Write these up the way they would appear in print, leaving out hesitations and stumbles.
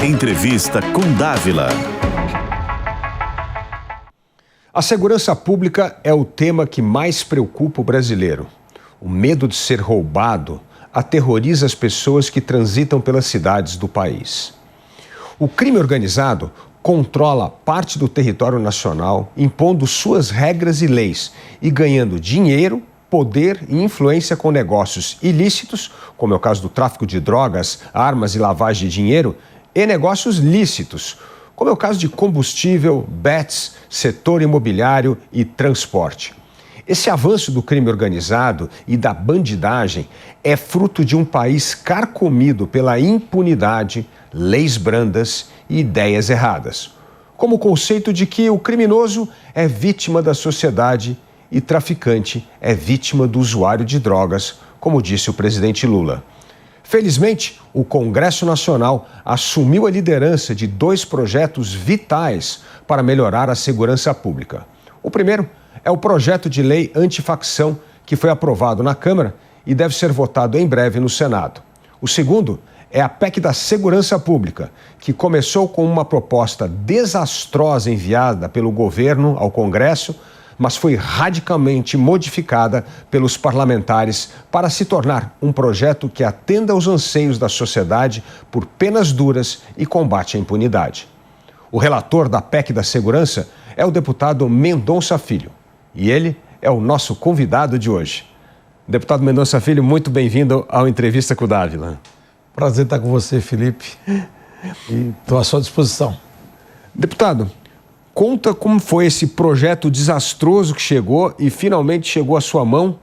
Entrevista com Dávila. A segurança pública é o tema que mais preocupa o brasileiro. O medo de ser roubado aterroriza as pessoas que transitam pelas cidades do país. O crime organizado controla parte do território nacional, impondo suas regras e leis e ganhando dinheiro, poder e influência com negócios ilícitos, como é o caso do tráfico de drogas, armas e lavagem de dinheiro, e negócios lícitos, como é o caso de combustível, bets, setor imobiliário e transporte. Esse avanço do crime organizado e da bandidagem é fruto de um país carcomido pela impunidade, leis brandas e ideias erradas, como o conceito de que o criminoso é vítima da sociedade e traficante é vítima do usuário de drogas, como disse o presidente Lula. Felizmente, o Congresso Nacional assumiu a liderança de 2 projetos vitais para melhorar a segurança pública. O primeiro é o projeto de lei antifacção, que foi aprovado na Câmara e deve ser votado em breve no Senado. O segundo é a PEC da Segurança Pública, que começou com uma proposta desastrosa enviada pelo governo ao Congresso, mas foi radicalmente modificada pelos parlamentares para se tornar um projeto que atenda aos anseios da sociedade por penas duras e combate à impunidade. O relator da PEC da Segurança é o deputado Mendonça Filho, e ele é o nosso convidado de hoje. Deputado Mendonça Filho, muito bem-vindo ao Entrevista com o Dávila. Prazer estar com você, Felipe, e estou à sua disposição. Deputado, conta como foi esse projeto desastroso que chegou e finalmente chegou à sua mão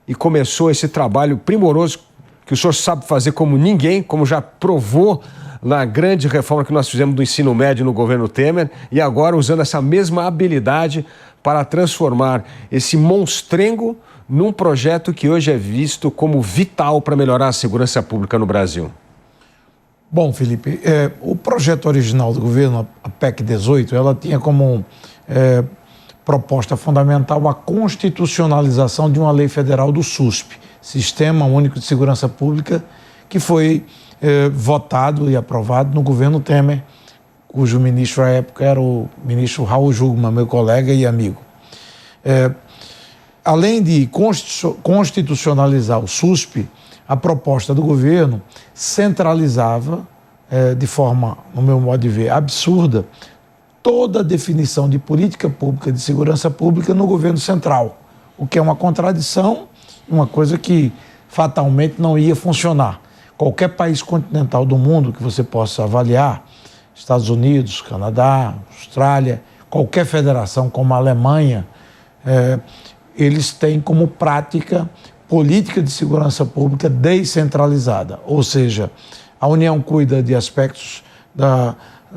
e começou esse trabalho primoroso que o senhor sabe fazer como ninguém, como já provou na grande reforma que nós fizemos do ensino médio no governo Temer e agora usando essa mesma habilidade para transformar esse monstrengo num projeto que hoje é visto como vital para melhorar a segurança pública no Brasil. Bom, Felipe, o projeto original do governo, a PEC 18, ela tinha como proposta fundamental a constitucionalização de uma lei federal do SUSP, Sistema Único de Segurança Pública, que foi votado e aprovado no governo Temer, cujo ministro à época era o ministro Raul Jungmann, meu colega e amigo. Além de constitucionalizar o SUSP, a proposta do governo centralizava, de forma, no meu modo de ver, absurda, toda a definição de política pública de segurança pública no governo central, o que é uma contradição, uma coisa que fatalmente não ia funcionar. Qualquer país continental do mundo que você possa avaliar, Estados Unidos, Canadá, Austrália, qualquer federação como a Alemanha, eles têm como prática política de segurança pública descentralizada, ou seja, a União cuida de aspectos da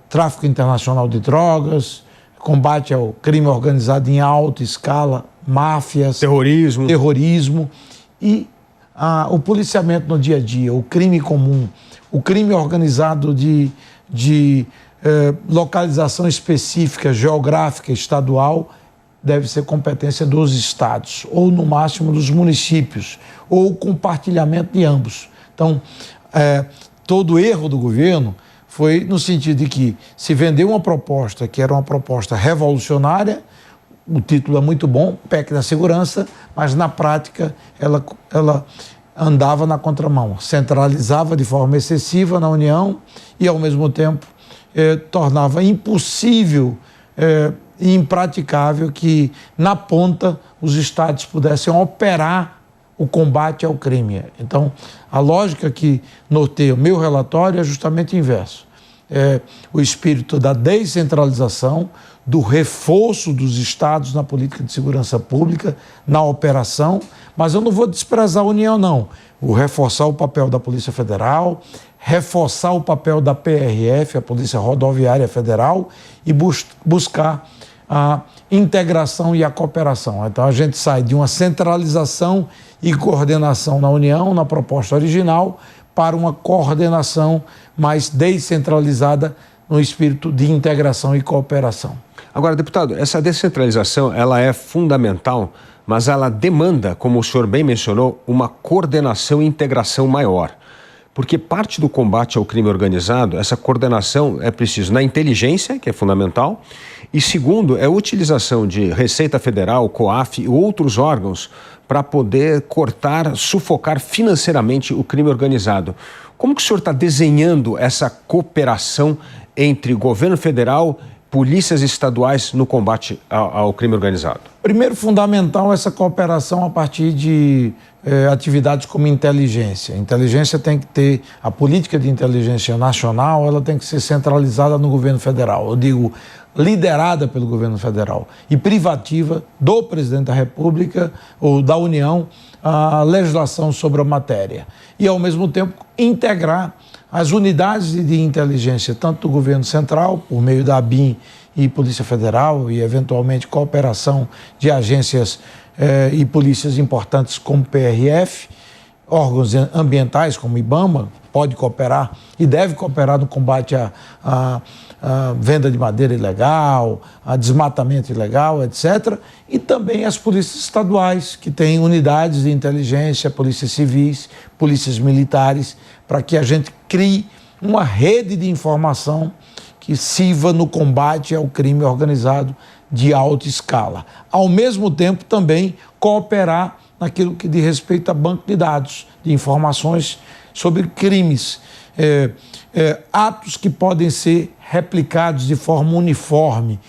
tráfico internacional de drogas, combate ao crime organizado em alta escala, máfias, terrorismo e o policiamento no dia a dia, o crime comum, o crime organizado de localização específica, geográfica, estadual, deve ser competência dos estados, ou no máximo dos municípios, ou compartilhamento de ambos. Então, todo erro do governo foi no sentido de que se vendeu uma proposta que era uma proposta revolucionária, o título é muito bom, PEC da Segurança, mas na prática ela andava na contramão, centralizava de forma excessiva na União e, ao mesmo tempo, tornava impossível e impraticável que, na ponta, os estados pudessem operar o combate ao crime. Então, a lógica que norteia o meu relatório é justamente o inverso. O espírito da descentralização, do reforço dos estados na política de segurança pública, na operação, mas eu não vou desprezar a União, não. Vou reforçar o papel da Polícia Federal, reforçar o papel da PRF, a Polícia Rodoviária Federal, e buscar a integração e a cooperação. Então, a gente sai de uma centralização e coordenação na União, na proposta original, para uma coordenação mais descentralizada no espírito de integração e cooperação. Agora, deputado, essa descentralização ela é fundamental, mas ela demanda, como o senhor bem mencionou, uma coordenação e integração maior. Porque parte do combate ao crime organizado, essa coordenação é preciso na inteligência, que é fundamental, e segundo, é a utilização de Receita Federal, COAF e outros órgãos para poder cortar, sufocar financeiramente o crime organizado. Como que o senhor está desenhando essa cooperação entre governo federal, polícias estaduais no combate ao crime organizado? Primeiro, fundamental essa cooperação a partir de atividades como inteligência. A inteligência tem que ter, a política de inteligência nacional, ela tem que ser centralizada no governo federal. Eu digo, liderada pelo governo federal e privativa do presidente da República ou da União a legislação sobre a matéria. E, ao mesmo tempo, integrar as unidades de inteligência, tanto do governo central, por meio da ABIN e Polícia Federal, e, eventualmente, cooperação de agências e polícias importantes como PRF, órgãos ambientais como IBAMA, pode cooperar e deve cooperar no combate à venda de madeira ilegal, a desmatamento ilegal, etc. E também as polícias estaduais, que têm unidades de inteligência, polícias civis, polícias militares, para que a gente crie uma rede de informação que sirva no combate ao crime organizado de alta escala. Ao mesmo tempo, também cooperar naquilo que diz respeito a banco de dados, de informações sobre crimes, atos que podem ser replicados de forma uniforme.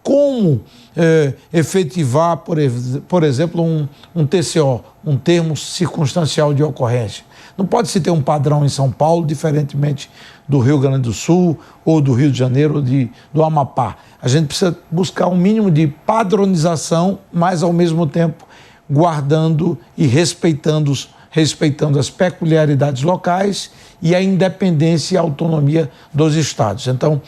Como efetivar, por exemplo, um TCO, um termo circunstancial de ocorrência. Não pode se ter um padrão em São Paulo, diferentemente do Rio Grande do Sul, ou do Rio de Janeiro, ou do Amapá. A gente precisa buscar um mínimo de padronização, mas, ao mesmo tempo, guardando e respeitando as peculiaridades locais e a independência e a autonomia dos estados. Então,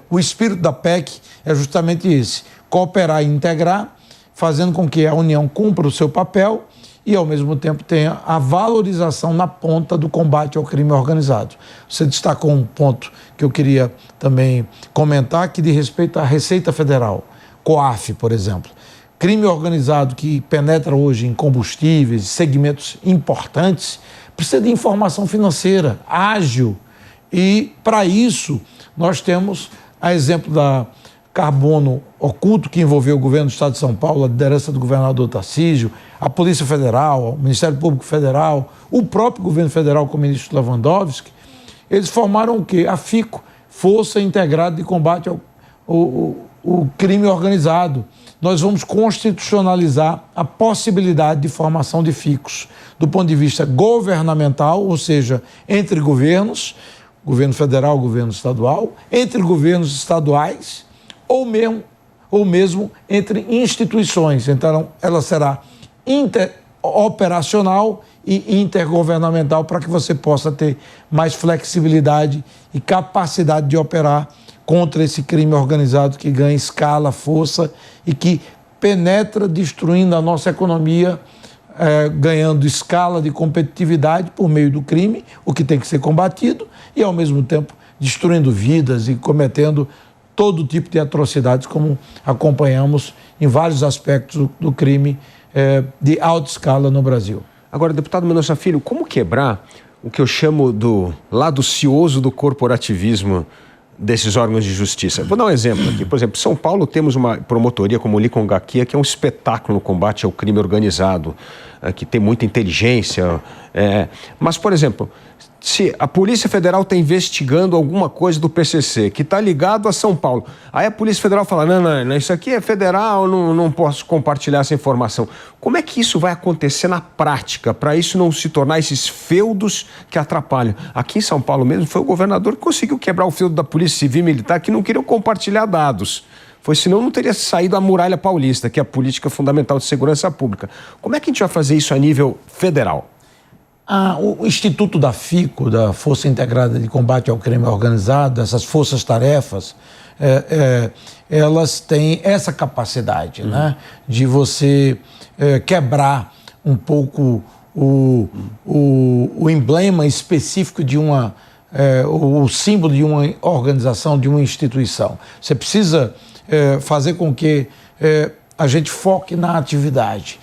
o espírito da PEC é justamente esse: cooperar e integrar, fazendo com que a União cumpra o seu papel e, ao mesmo tempo, tenha a valorização na ponta do combate ao crime organizado. Você destacou um ponto que eu queria também comentar, que diz respeito à Receita Federal, COAF, por exemplo. Crime organizado que penetra hoje em combustíveis, segmentos importantes, precisa de informação financeira ágil. E, para isso, nós temos, a exemplo da Carbono Oculto, que envolveu o governo do Estado de São Paulo, a liderança do governador Tarcísio, a Polícia Federal, o Ministério Público Federal, o próprio governo federal com o ministro Lewandowski. Eles formaram o quê? A FICO, Força Integrada de Combate ao Crime Organizado. Nós vamos constitucionalizar a possibilidade de formação de FICOS do ponto de vista governamental, ou seja, entre governos, governo federal, governo estadual, entre governos estaduais ou mesmo entre instituições. Então, ela será interoperacional e intergovernamental para que você possa ter mais flexibilidade e capacidade de operar contra esse crime organizado que ganha escala, força e que penetra destruindo a nossa economia, ganhando escala de competitividade por meio do crime, o que tem que ser combatido, e ao mesmo tempo destruindo vidas e cometendo todo tipo de atrocidades, como acompanhamos em vários aspectos do crime de alta escala no Brasil. Agora, deputado Mendonça Filho, como quebrar o que eu chamo do lado cioso do corporativismo desses órgãos de justiça? Vou dar um exemplo aqui. Por exemplo, em São Paulo temos uma promotoria como o Licongaquia, que é um espetáculo no combate ao crime organizado, que tem muita inteligência. Mas, por exemplo, se a Polícia Federal está investigando alguma coisa do PCC que está ligado a São Paulo, aí a Polícia Federal fala, não, isso aqui é federal, não posso compartilhar essa informação. Como é que isso vai acontecer na prática, para isso não se tornar esses feudos que atrapalham? Aqui em São Paulo mesmo foi o governador que conseguiu quebrar o feudo da Polícia Civil e Militar, que não queriam compartilhar dados. Senão não teria saído a Muralha Paulista, que é a política fundamental de segurança pública. Como é que a gente vai fazer isso a nível federal? O Instituto da FICO, da Força Integrada de Combate ao Crime Organizado, essas forças-tarefas, elas têm essa capacidade, né, de você quebrar um pouco o emblema específico de o símbolo de uma organização, de uma instituição. Você precisa fazer com que a gente foque na atividade,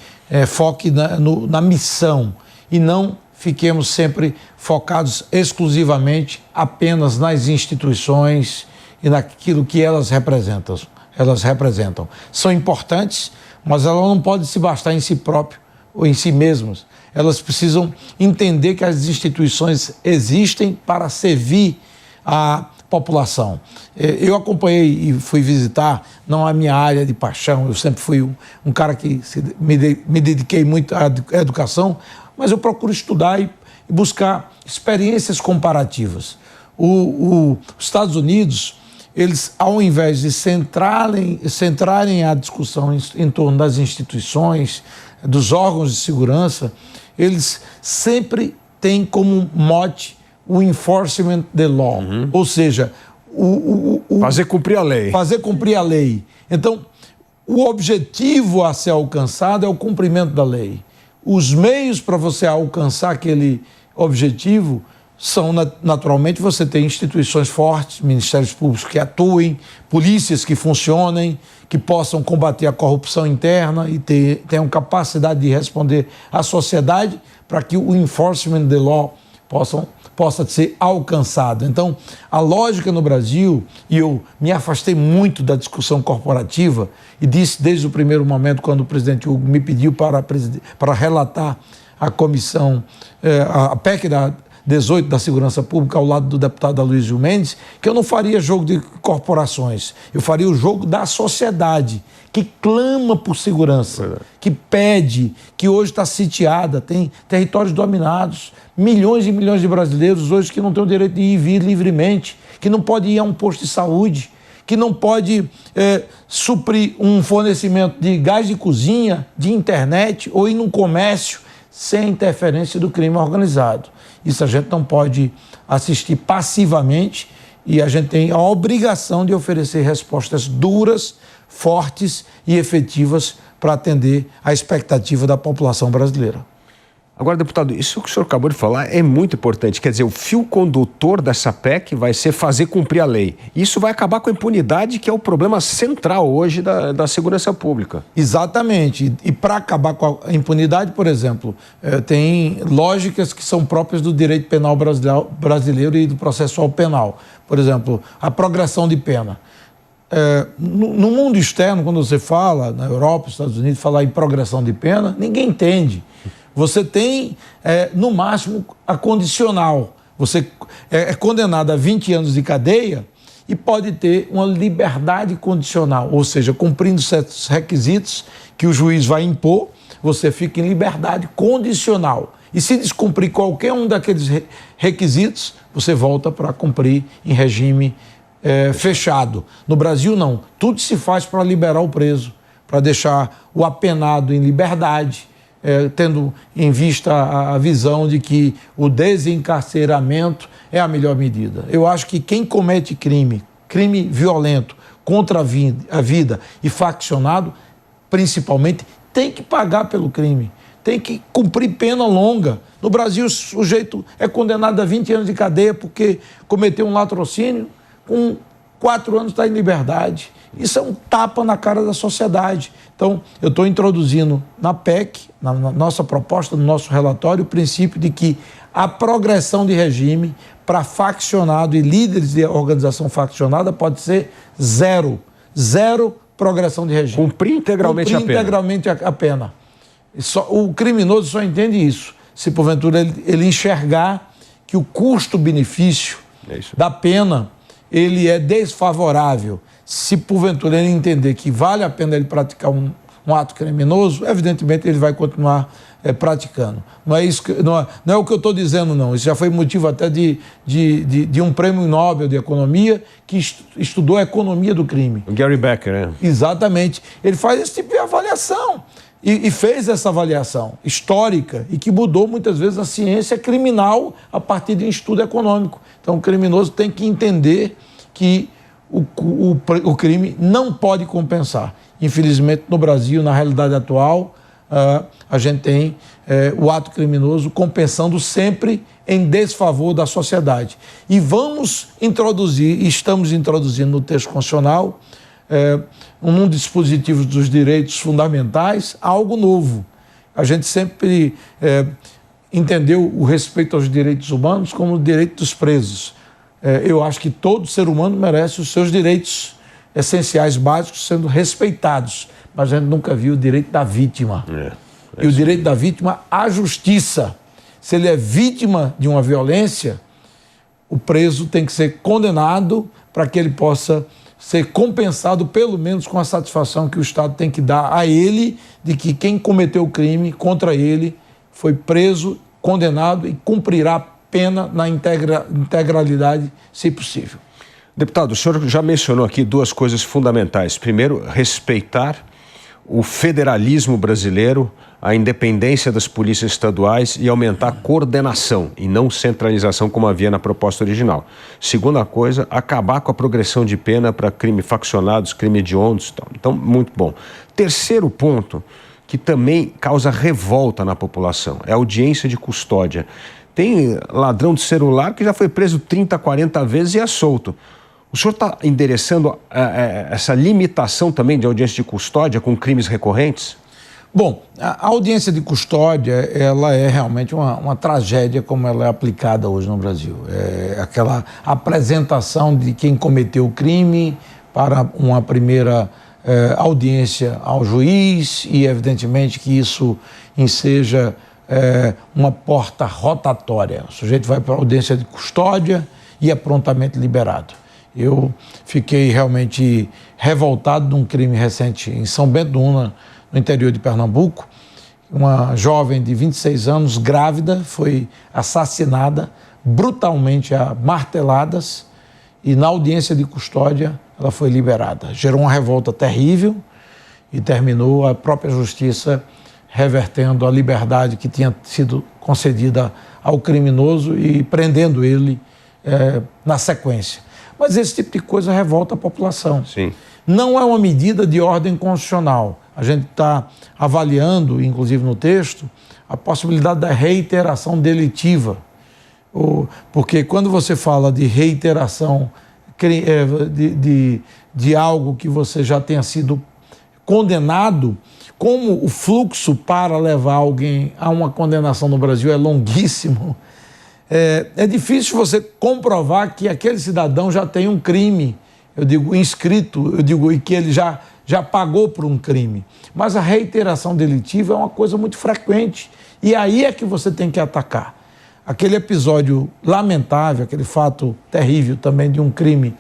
foque na missão, e não fiquemos sempre focados exclusivamente apenas nas instituições e naquilo que elas representam. São importantes, mas elas não podem se bastar em si próprias ou em si mesmas. Elas precisam entender que as instituições existem para servir a população. Eu acompanhei e fui visitar, não a minha área de paixão, eu sempre fui um cara que me dediquei muito à educação, mas eu procuro estudar e buscar experiências comparativas. Os Estados Unidos, eles, ao invés de centrarem a discussão em torno das instituições, dos órgãos de segurança, eles sempre têm como mote o enforcement the law, ou seja, fazer cumprir a lei. Fazer cumprir a lei. Então, o objetivo a ser alcançado é o cumprimento da lei. Os meios para você alcançar aquele objetivo são, naturalmente, você tem instituições fortes, ministérios públicos que atuem, polícias que funcionem, que possam combater a corrupção interna e tenham capacidade de responder à sociedade para que o enforcement the law possa ser alcançado. Então, a lógica no Brasil, e eu me afastei muito da discussão corporativa e disse desde o primeiro momento, quando o presidente Hugo me pediu para relatar a comissão, a PEC da 18 da Segurança Pública, ao lado do deputado Aloysio Mendes, que eu não faria jogo de corporações, eu faria o jogo da sociedade, que clama por segurança, que pede, que hoje está sitiada, tem territórios dominados, milhões e milhões de brasileiros hoje que não têm o direito de ir e vir livremente, que não pode ir a um posto de saúde, que não pode suprir um fornecimento de gás de cozinha, de internet ou ir num comércio sem interferência do crime organizado. Isso a gente não pode assistir passivamente e a gente tem a obrigação de oferecer respostas duras, fortes e efetivas para atender à expectativa da população brasileira. Agora, deputado, isso que o senhor acabou de falar é muito importante. Quer dizer, o fio condutor dessa PEC vai ser fazer cumprir a lei. Isso vai acabar com a impunidade, que é o problema central hoje da segurança pública. Exatamente. E para acabar com a impunidade, por exemplo, tem lógicas que são próprias do direito penal brasileiro e do processual penal. Por exemplo, a progressão de pena. No mundo externo, quando você fala, na Europa, nos Estados Unidos, falar em progressão de pena, ninguém entende. Você tem, no máximo, a condicional. Você é condenado a 20 anos de cadeia e pode ter uma liberdade condicional, ou seja, cumprindo certos requisitos que o juiz vai impor, você fica em liberdade condicional. E se descumprir qualquer um daqueles requisitos, você volta para cumprir em regime fechado. No Brasil, não. Tudo se faz para liberar o preso, para deixar o apenado em liberdade, tendo em vista a visão de que o desencarceramento é a melhor medida. Eu acho que quem comete crime violento contra a vida e faccionado, principalmente, tem que pagar pelo crime, tem que cumprir pena longa. No Brasil, o sujeito é condenado a 20 anos de cadeia porque cometeu um latrocínio, com 4 anos está em liberdade. Isso é um tapa na cara da sociedade. Então, eu estou introduzindo na PEC, na nossa proposta, no nosso relatório, o princípio de que a progressão de regime para faccionado e líderes de organização faccionada pode ser zero. Zero progressão de regime. Cumprir integralmente a pena. Cumprir integralmente a pena. O criminoso só entende isso se, porventura, ele enxergar que o custo-benefício da pena ele é desfavorável. Se, porventura, ele entender que vale a pena ele praticar um ato criminoso, evidentemente ele vai continuar praticando. Não é, isso não é o que eu estou dizendo, não. Isso já foi motivo até de um prêmio Nobel de Economia que estudou a economia do crime. O Gary Becker, né? Exatamente. Ele faz esse tipo de avaliação e fez essa avaliação histórica e que mudou muitas vezes a ciência criminal a partir de um estudo econômico. Então o criminoso tem que entender que o crime não pode compensar. Infelizmente, no Brasil, na realidade atual, a gente tem o ato criminoso compensando sempre em desfavor da sociedade. E vamos introduzir, estamos introduzindo no texto constitucional, num dispositivo dos direitos fundamentais, algo novo. A gente sempre entendeu o respeito aos direitos humanos como o direito dos presos. Eu acho que todo ser humano merece os seus direitos essenciais, básicos, sendo respeitados. Mas a gente nunca viu o direito da vítima. E o direito da vítima à justiça. Se ele é vítima de uma violência, o preso tem que ser condenado para que ele possa ser compensado, pelo menos com a satisfação que o Estado tem que dar a ele, de que quem cometeu o crime contra ele foi preso, condenado e cumprirá a pena na integralidade, se possível. Deputado, o senhor já mencionou aqui duas coisas fundamentais. Primeiro, respeitar o federalismo brasileiro, a independência das polícias estaduais e aumentar a coordenação e não centralização como havia na proposta original. Segunda coisa, acabar com a progressão de pena para crime faccionados, crime hediondos e tal. Então, muito bom. Terceiro ponto, que também causa revolta na população, é a audiência de custódia. Tem ladrão de celular que já foi preso 30, 40 vezes e é solto. O senhor está endereçando essa limitação também de audiência de custódia com crimes recorrentes? Bom, a audiência de custódia, ela é realmente uma tragédia como ela é aplicada hoje no Brasil. É aquela apresentação de quem cometeu o crime para uma primeira audiência ao juiz e, evidentemente, que isso enseja uma porta rotatória. O sujeito vai para a audiência de custódia e é prontamente liberado. Eu fiquei realmente revoltado de um crime recente em São Bento do Una, no interior de Pernambuco. Uma jovem de 26 anos, grávida, foi assassinada brutalmente a marteladas e na audiência de custódia ela foi liberada. Gerou uma revolta terrível e terminou a própria justiça revertendo a liberdade que tinha sido concedida ao criminoso e prendendo ele na sequência. Mas esse tipo de coisa revolta a população. Sim. Não é uma medida de ordem constitucional. A gente está avaliando, inclusive no texto, a possibilidade da reiteração delitiva. Porque quando você fala de reiteração de algo que você já tenha sido condenado, como o fluxo para levar alguém a uma condenação no Brasil é longuíssimo, é difícil você comprovar que aquele cidadão já tem um crime, inscrito, e que ele já pagou por um crime. Mas a reiteração delitiva é uma coisa muito frequente e aí é que você tem que atacar. Aquele episódio lamentável, aquele fato terrível também de um crime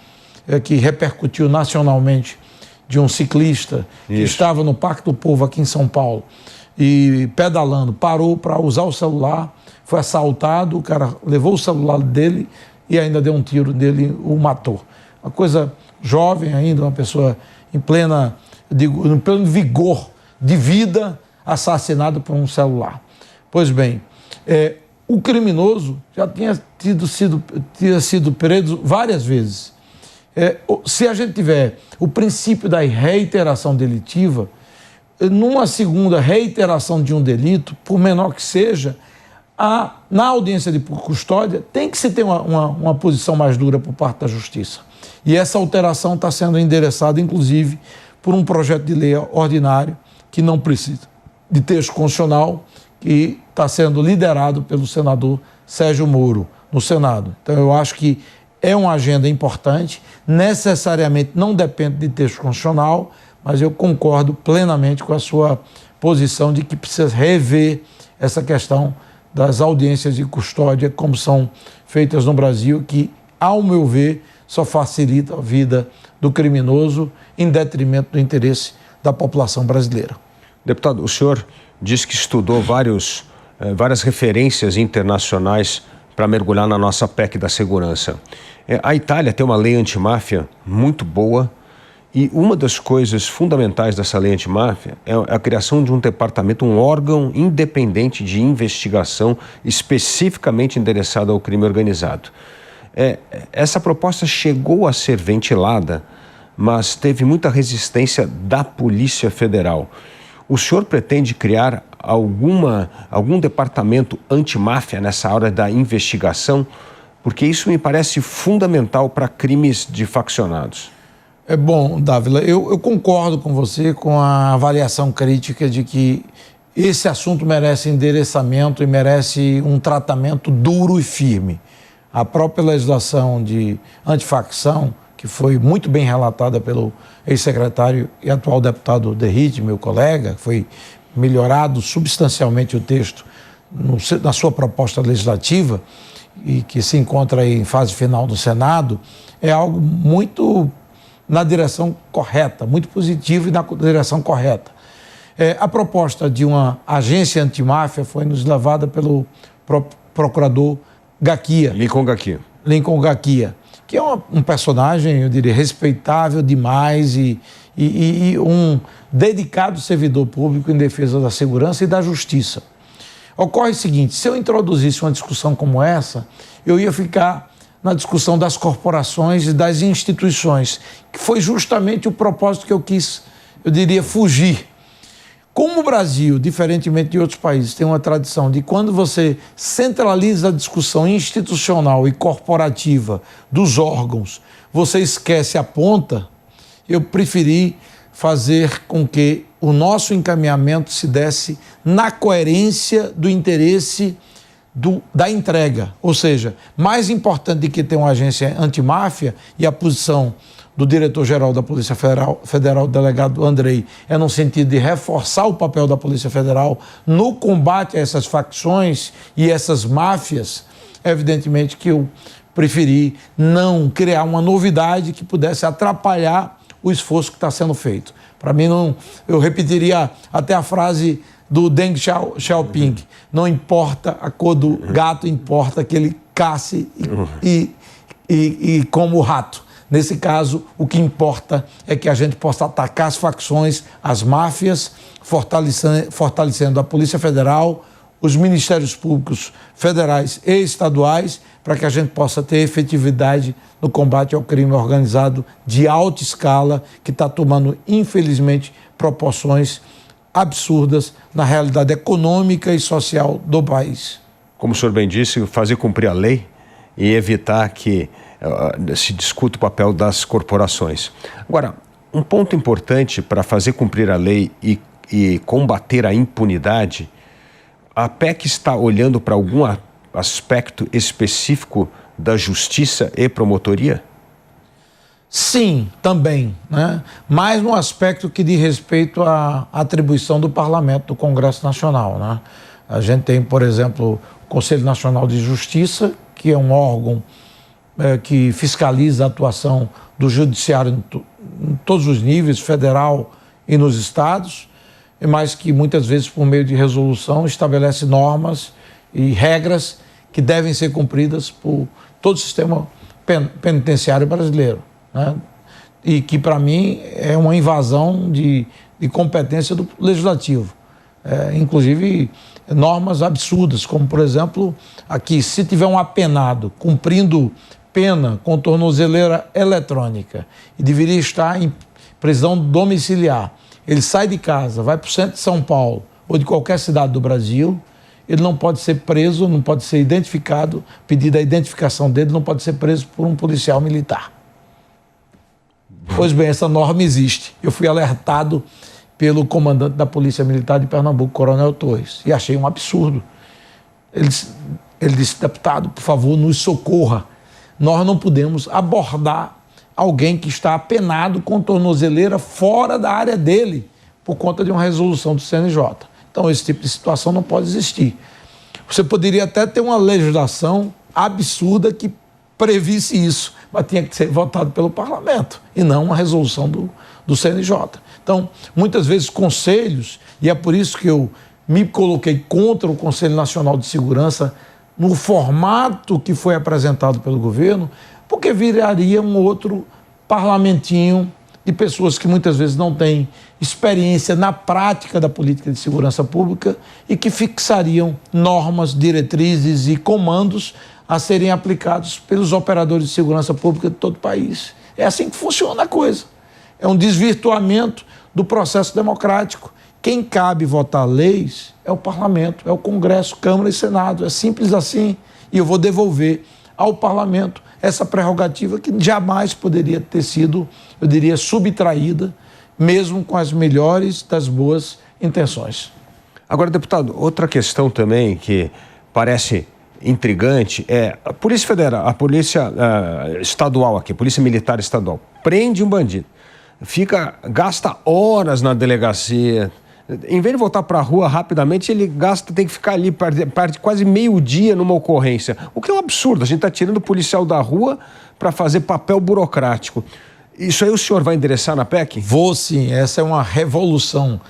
que repercutiu nacionalmente, de um ciclista que estava no Parque do Povo aqui em São Paulo e pedalando, parou para usar o celular, foi assaltado, o cara levou o celular dele e ainda deu um tiro nele, o matou. Uma coisa jovem ainda, uma pessoa em pleno vigor de vida, assassinado por um celular. Pois bem, o criminoso já tinha sido preso várias vezes. Se a gente tiver o princípio da reiteração delitiva, numa segunda reiteração de um delito, por menor que seja, na audiência de custódia tem que se ter uma posição mais dura por parte da Justiça. E essa alteração está sendo endereçada, inclusive, por um projeto de lei ordinário que não precisa de texto constitucional, que está sendo liderado pelo senador Sérgio Moro no Senado. Então, eu acho que é uma agenda importante, necessariamente não depende de texto constitucional, mas eu concordo plenamente com a sua posição de que precisa rever essa questão das audiências de custódia, como são feitas no Brasil, que, ao meu ver, só facilita a vida do criminoso em detrimento do interesse da população brasileira. Deputado, o senhor disse que estudou várias referências internacionais para mergulhar na nossa PEC da segurança. A Itália tem uma lei antimáfia muito boa e uma das coisas fundamentais dessa lei antimáfia é a criação de um departamento, um órgão independente de investigação especificamente endereçado ao crime organizado. Essa proposta chegou a ser ventilada, mas teve muita resistência da Polícia Federal. O senhor pretende criar algum departamento antimáfia nessa área da investigação? Porque isso me parece fundamental para crimes de faccionados. Bom, Dávila, eu concordo com você com a avaliação crítica de que esse assunto merece endereçamento e merece um tratamento duro e firme. A própria legislação de antifacção, que foi muito bem relatada pelo ex-secretário e atual deputado Derrite, meu colega, foi melhorado substancialmente o texto na sua proposta legislativa e que se encontra aí em fase final do Senado, é algo muito na direção correta, muito positivo e na direção correta. A proposta de uma agência antimáfia foi nos levada pelo procurador Gaquia. Lincoln Gaquia, que é um personagem, eu diria, respeitável demais e um dedicado servidor público em defesa da segurança e da justiça. Ocorre o seguinte, se eu introduzisse uma discussão como essa, eu ia ficar na discussão das corporações e das instituições, que foi justamente o propósito que eu quis, eu diria, fugir. Como o Brasil, diferentemente de outros países, tem uma tradição de quando você centraliza a discussão institucional e corporativa dos órgãos, você esquece a ponta, eu preferi fazer com que o nosso encaminhamento se desse na coerência do interesse da entrega. Ou seja, mais importante do que ter uma agência antimáfia e a posição do diretor-geral da Polícia Federal, o delegado Andrei, é no sentido de reforçar o papel da Polícia Federal no combate a essas facções e essas máfias, evidentemente que eu preferi não criar uma novidade que pudesse atrapalhar o esforço que está sendo feito. Para mim, não, eu repetiria até a frase do Deng Xiaoping, não importa a cor do gato, importa que ele casse e como o rato. Nesse caso, o que importa é que a gente possa atacar as facções, as máfias, fortalecendo a Polícia Federal, os Ministérios Públicos federais e estaduais, para que a gente possa ter efetividade no combate ao crime organizado de alta escala, que está tomando, infelizmente, proporções absurdas na realidade econômica e social do país. Como o senhor bem disse, fazer cumprir a lei e evitar que se discuta o papel das corporações. Agora, um ponto importante para fazer cumprir a lei e combater a impunidade, a PEC está olhando para algum aspecto específico da justiça e promotoria? Sim, também, né? Mas no aspecto que diz respeito à atribuição do Parlamento, do Congresso Nacional, né? A gente tem, por exemplo, o Conselho Nacional de Justiça, que é um órgão que fiscaliza a atuação do judiciário em todos os níveis, federal e nos estados, mas que muitas vezes, por meio de resolução, estabelece normas e regras que devem ser cumpridas por todo o sistema penitenciário brasileiro, né? E que, para mim, é uma invasão de competência do legislativo. Inclusive, normas absurdas, como, por exemplo, aqui, se tiver um apenado cumprindo pena com tornozeleira eletrônica e deveria estar em prisão domiciliar, ele sai de casa, vai para o centro de São Paulo ou de qualquer cidade do Brasil, ele não pode ser preso, não pode ser identificado, pedida a identificação dele, não pode ser preso por um policial militar. Pois bem, essa norma existe. Eu fui alertado pelo comandante da Polícia Militar de Pernambuco, Coronel Torres, e achei um absurdo. Ele disse, deputado, por favor, nos socorra. Nós não podemos abordar alguém que está apenado com tornozeleira fora da área dele por conta de uma resolução do CNJ. Então, esse tipo de situação não pode existir. Você poderia até ter uma legislação absurda que previsse isso, mas tinha que ser votado pelo parlamento e não uma resolução do CNJ. Então, muitas vezes, conselhos, e é por isso que eu me coloquei contra o Conselho Nacional de Segurança no formato que foi apresentado pelo governo, porque viraria um outro parlamentinho de pessoas que muitas vezes não têm experiência na prática da política de segurança pública e que fixariam normas, diretrizes e comandos a serem aplicados pelos operadores de segurança pública de todo o país. É assim que funciona a coisa. É um desvirtuamento do processo democrático. Quem cabe votar leis é o parlamento, é o Congresso, Câmara e Senado. É simples assim. E eu vou devolver ao parlamento essa prerrogativa que jamais poderia ter sido, eu diria, subtraída, mesmo com as melhores das boas intenções. Agora, deputado, outra questão também que parece intrigante é a Polícia Federal, a Polícia Estadual aqui, Polícia Militar Estadual, prende um bandido, gasta horas na delegacia. Em vez de voltar para a rua rapidamente, tem que ficar ali, perde quase meio-dia numa ocorrência. O que é um absurdo, a gente está tirando o policial da rua para fazer papel burocrático. Isso aí o senhor vai endereçar na PEC? Vou sim, essa é uma revolução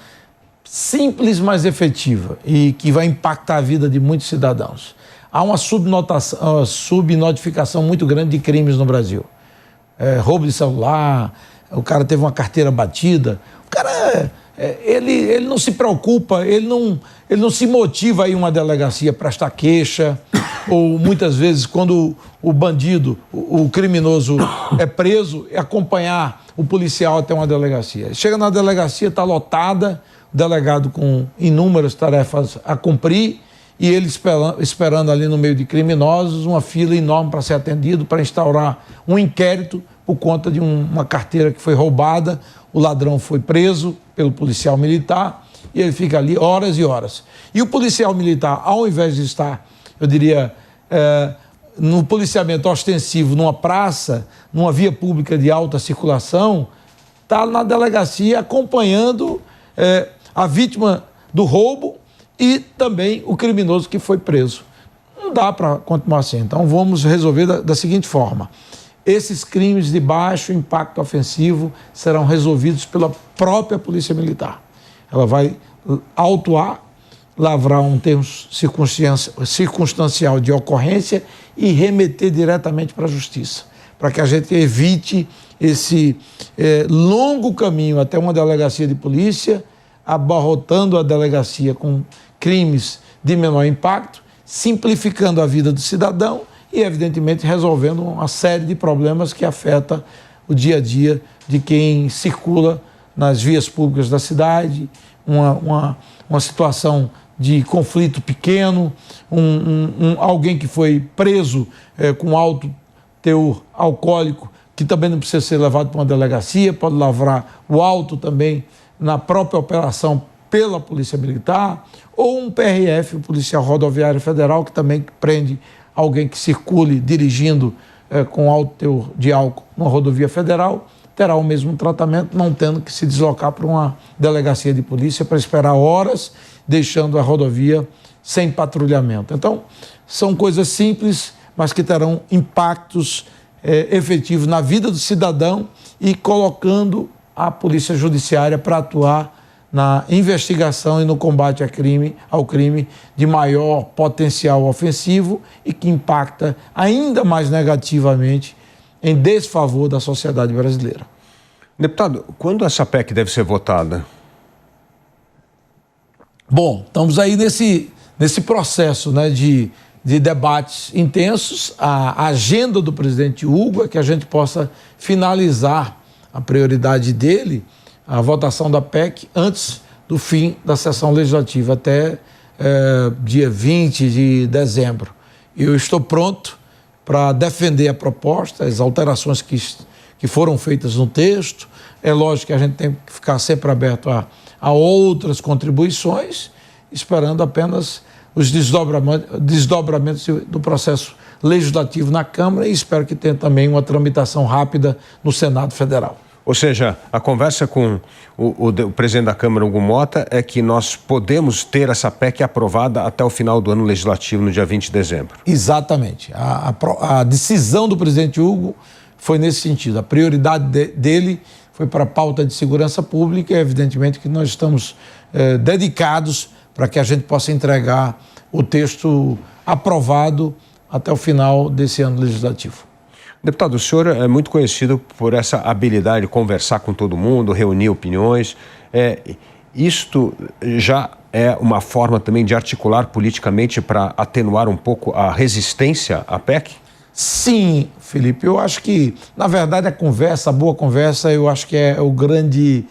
simples, mas efetiva e que vai impactar a vida de muitos cidadãos. Há uma subnotificação muito grande de crimes no Brasil. Roubo de celular, o cara teve uma carteira batida, o cara... Ele não se preocupa, ele não se motiva a ir a uma delegacia prestar queixa, ou muitas vezes quando o bandido, o criminoso é preso, acompanhar o policial até uma delegacia. Chega na delegacia, está lotada, o delegado com inúmeras tarefas a cumprir, e ele esperando ali no meio de criminosos, uma fila enorme para ser atendido, para instaurar um inquérito por conta de uma carteira que foi roubada, o ladrão foi preso pelo policial militar e ele fica ali horas e horas. E o policial militar, ao invés de estar, eu diria, no policiamento ostensivo numa praça, numa via pública de alta circulação, está na delegacia acompanhando a vítima do roubo e também o criminoso que foi preso. Não dá para continuar assim. Então vamos resolver da seguinte forma. Esses crimes de baixo impacto ofensivo serão resolvidos pela própria Polícia Militar. Ela vai autuar, lavrar um termo circunstancial de ocorrência e remeter diretamente para a Justiça, para que a gente evite esse longo caminho até uma delegacia de polícia, abarrotando a delegacia com crimes de menor impacto, simplificando a vida do cidadão e, evidentemente, resolvendo uma série de problemas que afetam o dia a dia de quem circula nas vias públicas da cidade, uma situação de conflito pequeno, alguém que foi preso com alto teor alcoólico, que também não precisa ser levado para uma delegacia, pode lavrar o auto também na própria operação pela Polícia Militar, ou um PRF, o Policial Rodoviário Federal, que também prende alguém que circule dirigindo com alto teor de álcool numa rodovia federal, terá o mesmo tratamento, não tendo que se deslocar para uma delegacia de polícia para esperar horas, deixando a rodovia sem patrulhamento. Então, são coisas simples, mas que terão impactos efetivos na vida do cidadão e colocando a Polícia Judiciária para atuar na investigação e no combate ao crime de maior potencial ofensivo e que impacta ainda mais negativamente em desfavor da sociedade brasileira. Deputado, quando essa PEC deve ser votada? Bom, estamos aí nesse processo, né, de debates intensos. A agenda do presidente Hugo é que a gente possa finalizar a prioridade dele, a votação da PEC, antes do fim da sessão legislativa, até dia 20 de dezembro. Eu estou pronto para defender a proposta, as alterações que foram feitas no texto. É lógico que a gente tem que ficar sempre aberto a outras contribuições, esperando apenas os desdobramentos do processo legislativo na Câmara e espero que tenha também uma tramitação rápida no Senado Federal. Ou seja, a conversa com o presidente da Câmara, Hugo Mota, é que nós podemos ter essa PEC aprovada até o final do ano legislativo, no dia 20 de dezembro. Exatamente. A decisão do presidente Hugo foi nesse sentido. A prioridade dele foi para a pauta de segurança pública e, evidentemente, que nós estamos dedicados para que a gente possa entregar o texto aprovado até o final desse ano legislativo. Deputado, o senhor é muito conhecido por essa habilidade de conversar com todo mundo, reunir opiniões. Isto já é uma forma também de articular politicamente para atenuar um pouco a resistência à PEC? Sim, Felipe. Eu acho que, na verdade, a boa conversa, eu acho que é o grande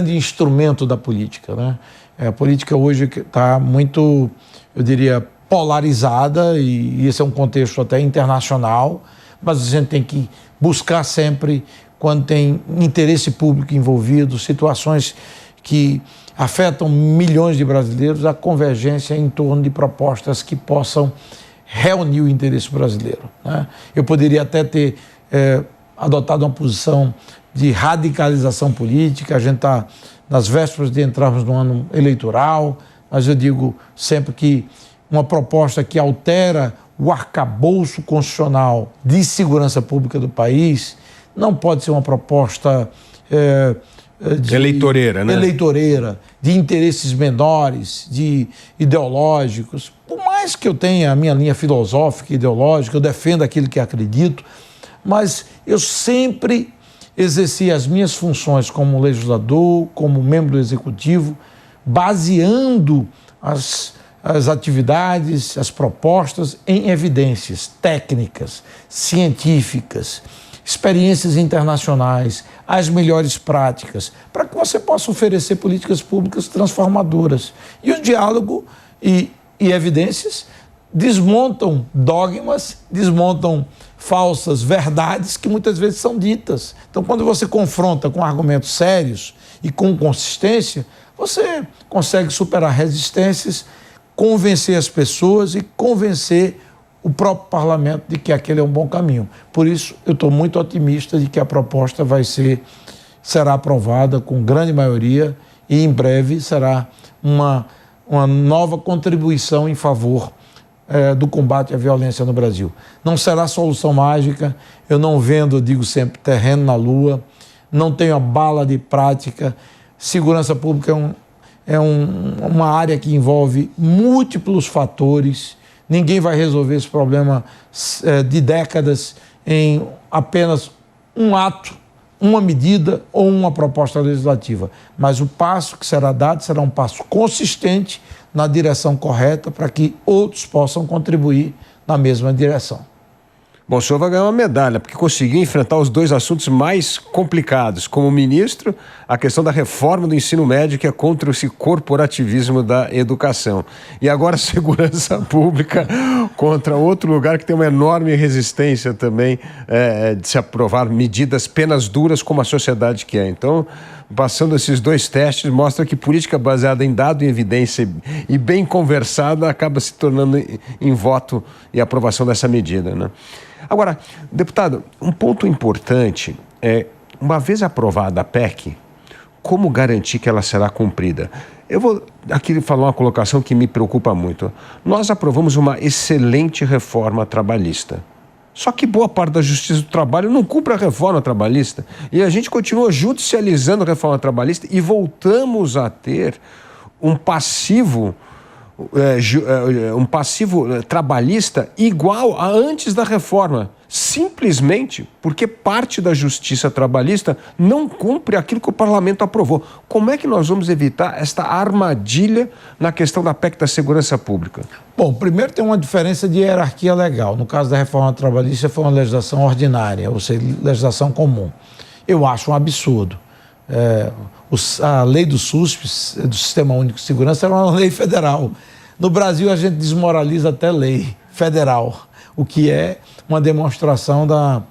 instrumento da política, né? A política hoje está muito, eu diria, polarizada e esse é um contexto até internacional, mas a gente tem que buscar sempre, quando tem interesse público envolvido, situações que afetam milhões de brasileiros, a convergência em torno de propostas que possam reunir o interesse brasileiro, né? Eu poderia até ter adotado uma posição de radicalização política. A gente está nas vésperas de entrarmos no ano eleitoral, mas eu digo sempre que uma proposta que altera o arcabouço constitucional de segurança pública do país não pode ser uma proposta eleitoreira, né? Eleitoreira, de interesses menores, de ideológicos. Por mais que eu tenha a minha linha filosófica e ideológica, eu defendo aquilo que acredito, mas eu sempre exerci as minhas funções como legislador, como membro do executivo, baseando as atividades, as propostas em evidências técnicas, científicas, experiências internacionais, as melhores práticas, para que você possa oferecer políticas públicas transformadoras. E o diálogo e evidências desmontam dogmas, desmontam falsas verdades que muitas vezes são ditas. Então, quando você confronta com argumentos sérios e com consistência, você consegue superar resistências, convencer as pessoas e convencer o próprio parlamento de que aquele é um bom caminho. Por isso, eu estou muito otimista de que a proposta será aprovada com grande maioria e em breve será uma nova contribuição em favor do combate à violência no Brasil. Não será solução mágica, eu não vendo, eu digo sempre, terreno na lua, não tenho a bala de prática. Segurança pública é uma área que envolve múltiplos fatores. Ninguém vai resolver esse problema de décadas em apenas um ato, uma medida ou uma proposta legislativa. Mas o passo que será dado será um passo consistente na direção correta para que outros possam contribuir na mesma direção. Bom, o senhor vai ganhar uma medalha, porque conseguiu enfrentar os dois assuntos mais complicados. Como ministro, a questão da reforma do ensino médio, que é contra esse corporativismo da educação. E agora, segurança pública contra outro lugar que tem uma enorme resistência também de se aprovar medidas, penas duras, como a sociedade quer. Então, passando esses dois testes, mostra que política baseada em dado e evidência e bem conversada acaba se tornando em voto e aprovação dessa medida, né? Agora, deputado, um ponto importante é, uma vez aprovada a PEC, como garantir que ela será cumprida? Eu vou aqui falar uma colocação que me preocupa muito. Nós aprovamos uma excelente reforma trabalhista. Só que boa parte da Justiça do Trabalho não cumpre a reforma trabalhista. E a gente continua judicializando a reforma trabalhista e voltamos a ter um passivo trabalhista igual a antes da reforma, simplesmente porque parte da justiça trabalhista não cumpre aquilo que o parlamento aprovou. Como é que nós vamos evitar esta armadilha na questão da PEC da segurança pública? Bom, primeiro tem uma diferença de hierarquia legal. No caso da reforma trabalhista foi uma legislação ordinária, ou seja, legislação comum. Eu acho um absurdo. A lei do SUSP, do Sistema Único de Segurança, era uma lei federal. No Brasil, a gente desmoraliza até lei federal, o que é uma demonstração da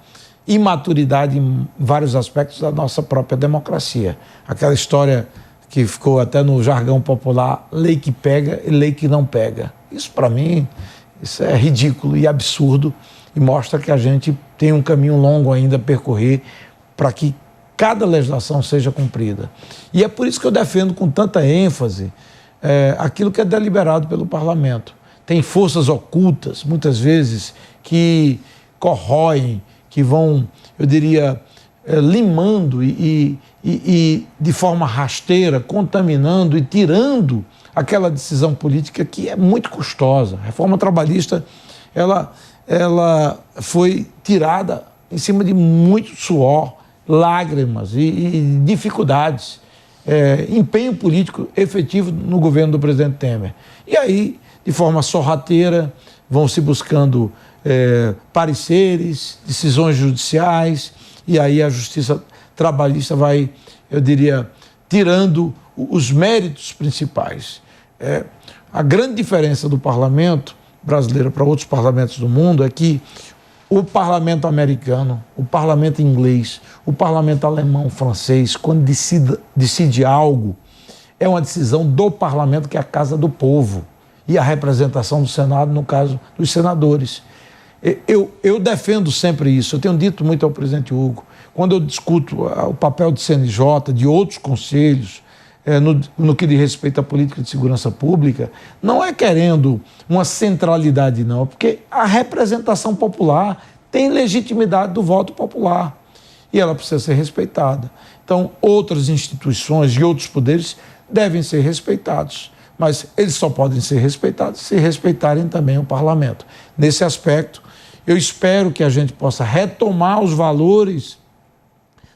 imaturidade em vários aspectos da nossa própria democracia. Aquela história que ficou até no jargão popular, lei que pega e lei que não pega. Isso, para mim, isso é ridículo e absurdo e mostra que a gente tem um caminho longo ainda a percorrer para que cada legislação seja cumprida. E é por isso que eu defendo com tanta ênfase aquilo que é deliberado pelo parlamento. Tem forças ocultas, muitas vezes, que corroem, que vão, eu diria, limando e de forma rasteira, contaminando e tirando aquela decisão política que é muito custosa. A reforma trabalhista, ela foi tirada em cima de muito suor, lágrimas e dificuldades, empenho político efetivo no governo do presidente Temer. E aí, de forma sorrateira, vão se buscando pareceres, decisões judiciais, e aí a justiça trabalhista vai, eu diria, tirando os méritos principais. A grande diferença do parlamento brasileiro para outros parlamentos do mundo é que o parlamento americano, o parlamento inglês, o parlamento alemão, francês, quando decide algo, é uma decisão do parlamento, que é a casa do povo, e a representação do Senado, no caso dos senadores. Eu defendo sempre isso, eu tenho dito muito ao presidente Hugo, quando eu discuto o papel do CNJ, de outros conselhos, no que diz respeito à política de segurança pública, não é querendo uma centralidade, não, porque a representação popular tem legitimidade do voto popular e ela precisa ser respeitada. Então, outras instituições e outros poderes devem ser respeitados, mas eles só podem ser respeitados se respeitarem também o parlamento. Nesse aspecto, eu espero que a gente possa retomar os valores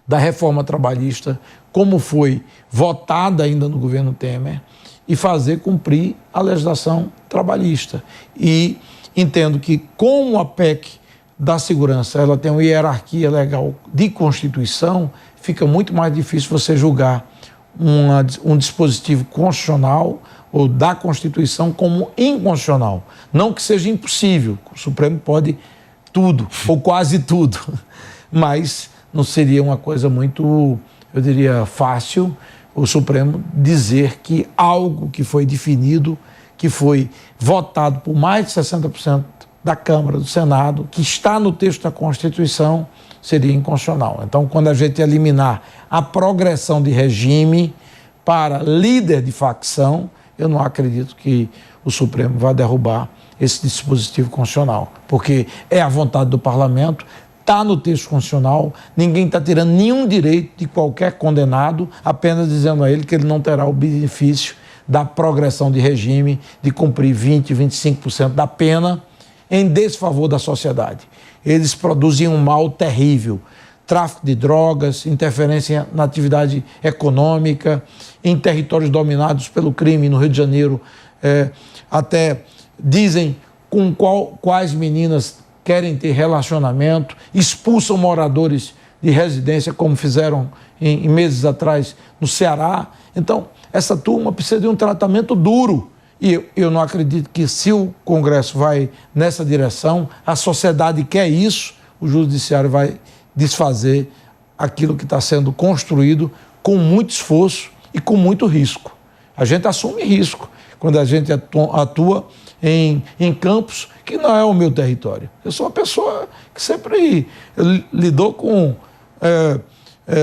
da reforma trabalhista, como foi votada ainda no governo Temer, e fazer cumprir a legislação trabalhista. E entendo que, como a PEC da segurança ela tem uma hierarquia legal de Constituição, fica muito mais difícil você julgar um dispositivo constitucional ou da Constituição como inconstitucional. Não que seja impossível, o Supremo pode tudo, ou quase tudo, mas não seria uma coisa muito, eu diria, fácil o Supremo dizer que algo que foi definido, que foi votado por mais de 60% da Câmara, do Senado, que está no texto da Constituição, seria inconstitucional. Então, quando a gente eliminar a progressão de regime para líder de facção, eu não acredito que o Supremo vá derrubar esse dispositivo constitucional, porque é a vontade do parlamento, está no texto constitucional, ninguém está tirando nenhum direito de qualquer condenado, apenas dizendo a ele que ele não terá o benefício da progressão de regime, de cumprir 20%, 25% da pena em desfavor da sociedade. Eles produzem um mal terrível, tráfico de drogas, interferência na atividade econômica, em territórios dominados pelo crime no Rio de Janeiro, até dizem com quais meninas querem ter relacionamento, expulsam moradores de residência, como fizeram em meses atrás no Ceará. Então, essa turma precisa de um tratamento duro. E eu não acredito que, se o Congresso vai nessa direção, a sociedade quer isso, o Judiciário vai desfazer aquilo que está sendo construído com muito esforço e com muito risco. A gente assume risco quando a gente atua em campos que não é o meu território. Eu sou uma pessoa que sempre lidou com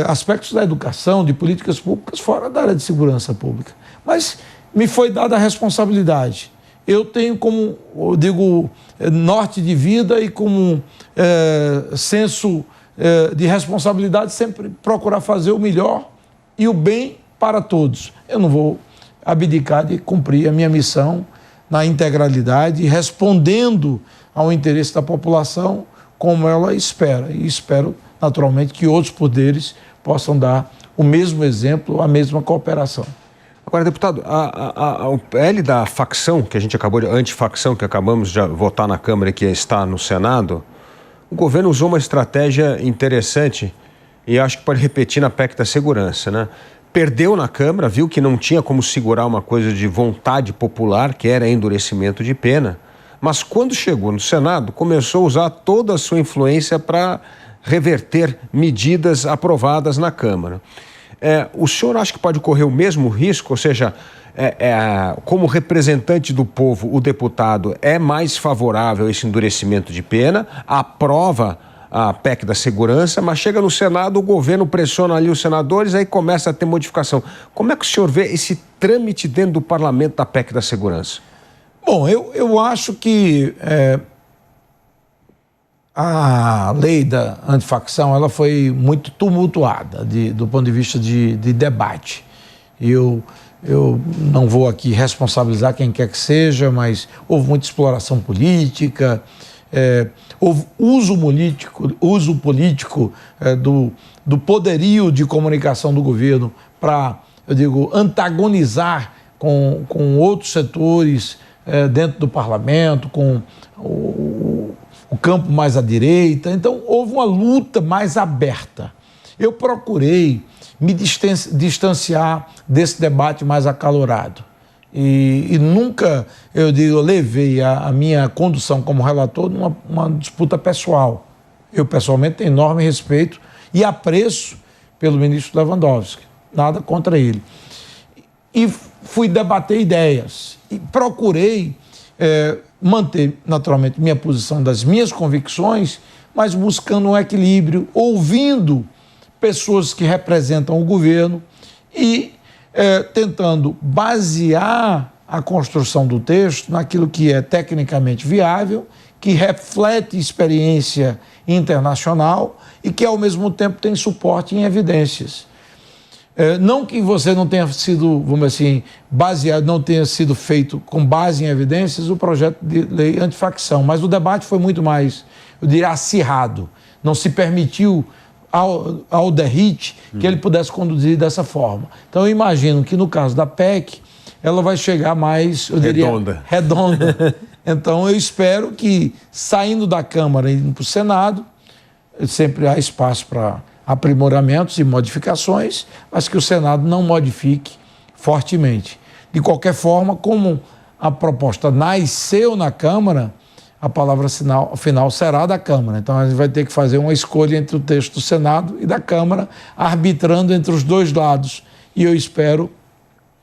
aspectos da educação, de políticas públicas fora da área de segurança pública. Mas me foi dada a responsabilidade. Eu tenho como, eu digo, norte de vida e como senso de responsabilidade sempre procurar fazer o melhor e o bem para todos. Eu não vou abdicar de cumprir a minha missão na integralidade, respondendo ao interesse da população como ela espera. E espero, naturalmente, que outros poderes possam dar o mesmo exemplo, a mesma cooperação. Agora, deputado, o PL da facção, que a gente acabou de, antifacção, que acabamos de votar na Câmara e que está no Senado, o governo usou uma estratégia interessante e acho que pode repetir na PEC da segurança, né? Perdeu na Câmara, viu que não tinha como segurar uma coisa de vontade popular, que era endurecimento de pena, mas quando chegou no Senado, começou a usar toda a sua influência para reverter medidas aprovadas na Câmara. O senhor acha que pode correr o mesmo risco? Ou seja, como representante do povo, o deputado é mais favorável a esse endurecimento de pena, aprova a PEC da segurança, mas chega no Senado, o governo pressiona ali os senadores, aí começa a ter modificação. Como é que o senhor vê esse trâmite dentro do parlamento da PEC da segurança? Bom, eu acho que a lei da antifacção ela foi muito tumultuada do ponto de vista de debate. Eu não vou aqui responsabilizar quem quer que seja, mas houve muita exploração política, houve uso político do poderio de comunicação do governo para, eu digo, antagonizar com outros setores dentro do parlamento, com o campo mais à direita. Então, houve uma luta mais aberta. Eu procurei me distanciar desse debate mais acalorado. E nunca, eu levei a minha condução como relator numa disputa pessoal. Eu, pessoalmente, tenho enorme respeito e apreço pelo ministro Lewandowski. Nada contra ele. e fui debater ideias. E procurei manter, naturalmente, minha posição das minhas convicções, mas buscando um equilíbrio, ouvindo pessoas que representam o governo e tentando basear a construção do texto naquilo que é tecnicamente viável, que reflete experiência internacional e que, ao mesmo tempo, tem suporte em evidências. Não que você não tenha sido, vamos dizer assim, baseado, não tenha sido feito com base em evidências o projeto de lei antifacção, mas o debate foi muito mais, eu diria, acirrado. Não se permitiu ao derrite que ele pudesse conduzir dessa forma. Então, eu imagino que, no caso da PEC, ela vai chegar mais, eu diria, redonda. Então, eu espero que, saindo da Câmara e indo para o Senado, sempre há espaço para aprimoramentos e modificações, mas que o Senado não modifique fortemente. De qualquer forma, como a proposta nasceu na Câmara, a palavra final será da Câmara. Então, a gente vai ter que fazer uma escolha entre o texto do Senado e da Câmara, arbitrando entre os dois lados. E eu espero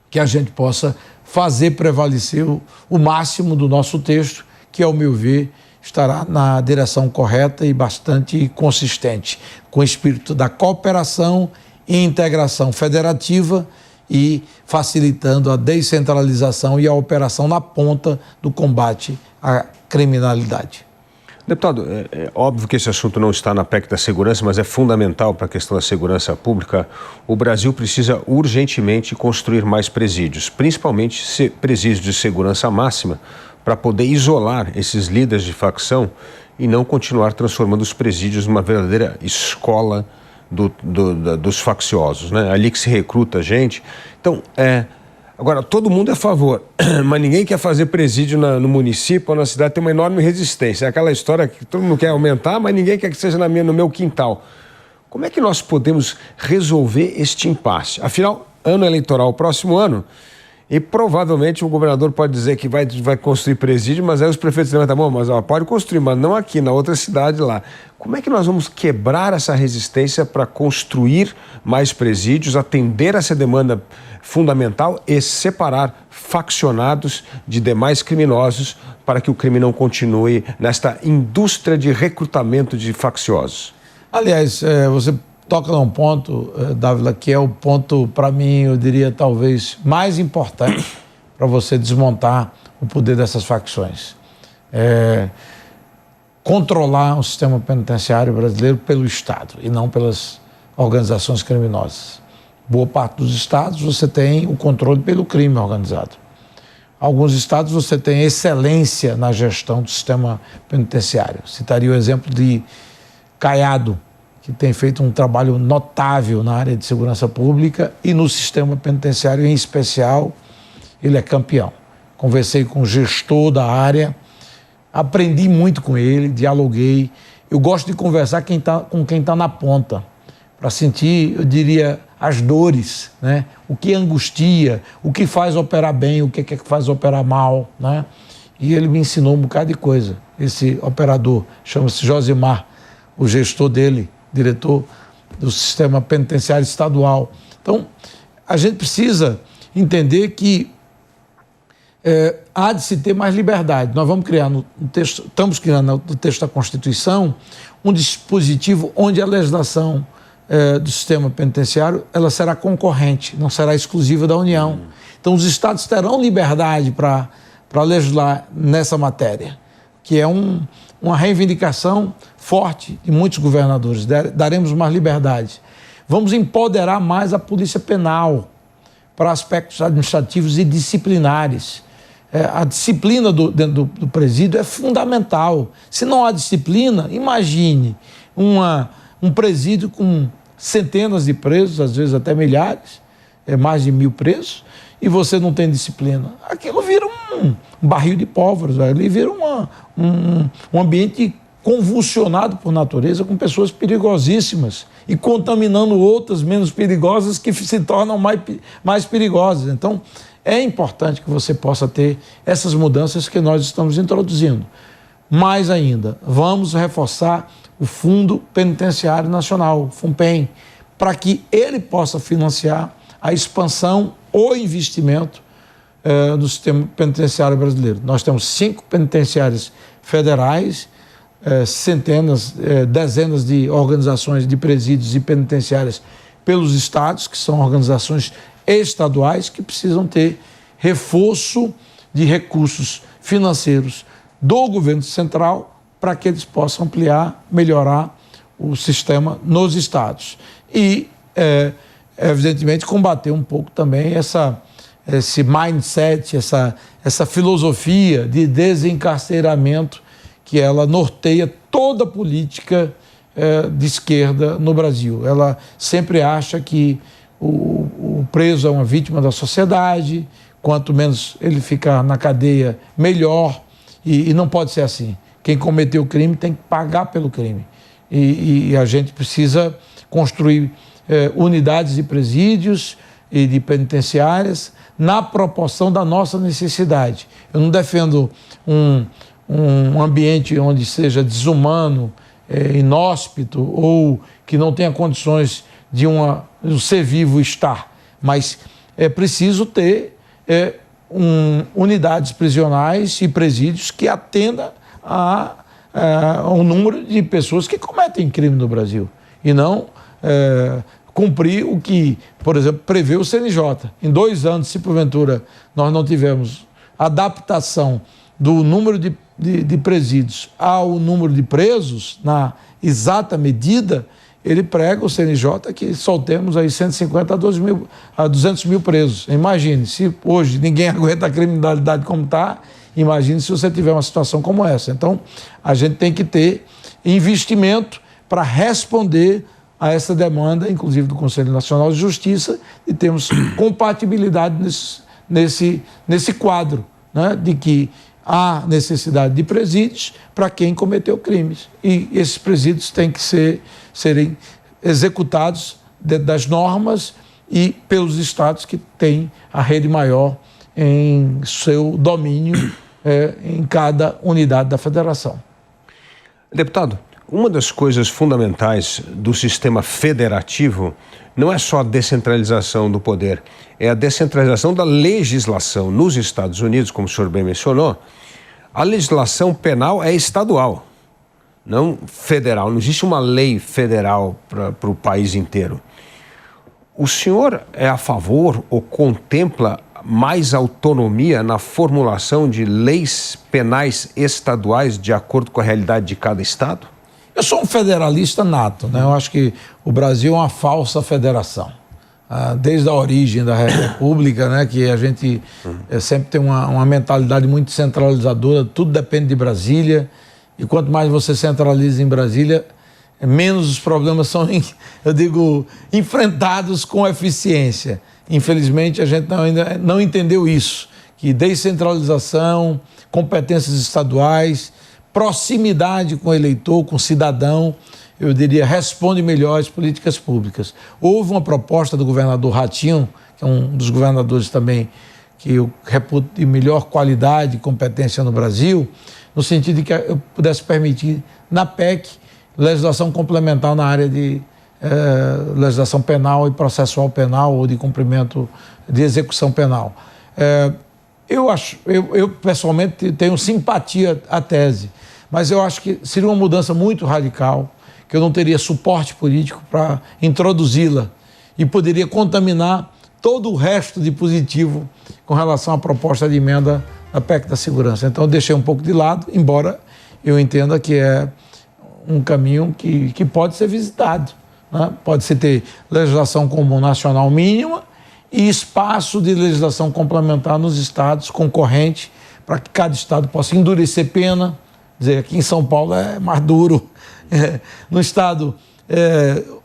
que a gente possa fazer prevalecer o máximo do nosso texto, que, ao meu ver, estará na direção correta e bastante consistente, com o espírito da cooperação e integração federativa e facilitando a descentralização e a operação na ponta do combate à criminalidade. Deputado, é óbvio que esse assunto não está na PEC da segurança, mas é fundamental para a questão da segurança pública. O Brasil precisa urgentemente construir mais presídios, principalmente presídios de segurança máxima, para poder isolar esses líderes de facção e não continuar transformando os presídios numa verdadeira escola dos facciosos, né? Ali que se recruta gente. Então, agora, todo mundo é a favor, mas ninguém quer fazer presídio no município ou na cidade, tem uma enorme resistência. É aquela história que todo mundo quer aumentar, mas ninguém quer que seja no meu quintal. Como é que nós podemos resolver este impasse? Afinal, ano eleitoral, próximo ano, e provavelmente o governador pode dizer que vai construir presídio, mas aí os prefeitos dizem, tá bom, mas pode construir, mas não aqui, na outra cidade lá. Como é que nós vamos quebrar essa resistência para construir mais presídios, atender essa demanda fundamental e separar faccionados de demais criminosos para que o crime não continue nesta indústria de recrutamento de facciosos? Aliás, você toca num ponto, Dávila, que é o ponto, para mim, eu diria, talvez, mais importante para você desmontar o poder dessas facções. Controlar o sistema penitenciário brasileiro pelo Estado e não pelas organizações criminosas. Boa parte dos estados você tem o controle pelo crime organizado. Alguns estados você tem excelência na gestão do sistema penitenciário. Citaria o exemplo de Caiado, que tem feito um trabalho notável na área de segurança pública e no sistema penitenciário em especial, ele é campeão. Conversei com o gestor da área, aprendi muito com ele, dialoguei. Eu gosto de conversar com quem está na ponta, para sentir, eu diria, as dores, né? O que angustia, o que faz operar bem, o que faz operar mal, né? E ele me ensinou um bocado de coisa. Esse operador chama-se Josimar, o gestor dele, diretor do sistema penitenciário estadual. Então, a gente precisa entender que há de se ter mais liberdade. Nós vamos criar estamos criando no texto da Constituição um dispositivo onde a legislação do sistema penitenciário ela será concorrente, não será exclusiva da União. Então, os estados terão liberdade para legislar nessa matéria, que é uma reivindicação forte de muitos governadores. Daremos mais liberdade. Vamos empoderar mais a polícia penal para aspectos administrativos e disciplinares. A disciplina dentro do presídio é fundamental. Se não há disciplina, imagine um presídio com centenas de presos, às vezes até milhares, mais de 1000 presos, e você não tem disciplina. Aquilo vira um barril de pólvora, ali vira um ambiente convulsionado por natureza, com pessoas perigosíssimas e contaminando outras menos perigosas que se tornam mais perigosas. Então, é importante que você possa ter essas mudanças que nós estamos introduzindo. Mais ainda, vamos reforçar o Fundo Penitenciário Nacional, FUNPEN, para que ele possa financiar a expansão o investimento no sistema penitenciário brasileiro. Nós temos 5 penitenciárias federais, centenas, dezenas de organizações de presídios e penitenciárias pelos estados, que são organizações estaduais que precisam ter reforço de recursos financeiros do governo central para que eles possam ampliar, melhorar o sistema nos estados. E, evidentemente, combater um pouco também esse mindset, essa filosofia de desencarceramento que ela norteia toda a política de esquerda no Brasil. Ela sempre acha que o preso é uma vítima da sociedade, quanto menos ele ficar na cadeia, melhor, e não pode ser assim. Quem cometeu o crime tem que pagar pelo crime. E a gente precisa construir unidades de presídios e de penitenciárias na proporção da nossa necessidade. Eu não defendo um ambiente onde seja desumano, inóspito ou que não tenha condições de um ser vivo estar, mas é preciso ter unidades prisionais e presídios que atendam ao número de pessoas que cometem crime no Brasil e não cumprir o que, por exemplo, prevê o CNJ. Em 2 anos, se porventura nós não tivermos adaptação do número de presídios ao número de presos na exata medida, ele prega, o CNJ, que soltemos aí 150 a 200 mil presos. Imagine, se hoje ninguém aguenta a criminalidade como está, imagine se você tiver uma situação como essa. Então, a gente tem que ter investimento para responder a essa demanda, inclusive do Conselho Nacional de Justiça, e temos compatibilidade nesse quadro, né, de que há necessidade de presídios para quem cometeu crimes. E esses presídios têm que serem executados dentro das normas e pelos estados que têm a rede maior em seu domínio em cada unidade da federação. Deputado, uma das coisas fundamentais do sistema federativo não é só a descentralização do poder, é a descentralização da legislação. Nos Estados Unidos, como o senhor bem mencionou, a legislação penal é estadual, não federal. Não existe uma lei federal para o país inteiro. O senhor é a favor ou contempla mais autonomia na formulação de leis penais estaduais de acordo com a realidade de cada estado? Eu sou um federalista nato, né? Eu acho que o Brasil é uma falsa federação. Desde a origem da República, né, que a gente sempre tem uma mentalidade muito centralizadora, tudo depende de Brasília, e quanto mais você centraliza em Brasília, menos os problemas são, enfrentados com eficiência. Infelizmente, a gente ainda não entendeu isso, que descentralização, competências estaduais, proximidade com o eleitor, com o cidadão, eu diria, responde melhor às políticas públicas. Houve uma proposta do governador Ratinho, que é um dos governadores também que eu reputo de melhor qualidade e competência no Brasil, no sentido de que eu pudesse permitir, na PEC, legislação complementar na área de legislação penal e processual penal ou de cumprimento de execução penal. Eu pessoalmente tenho simpatia à tese, mas eu acho que seria uma mudança muito radical, que eu não teria suporte político para introduzi-la e poderia contaminar todo o resto de positivo com relação à proposta de emenda da PEC da Segurança. Então eu deixei um pouco de lado, embora eu entenda que é um caminho que pode ser visitado, né? Pode-se ter legislação comum nacional mínima e espaço de legislação complementar nos estados concorrente para que cada estado possa endurecer pena. Dizer, aqui em São Paulo é mais duro. No estado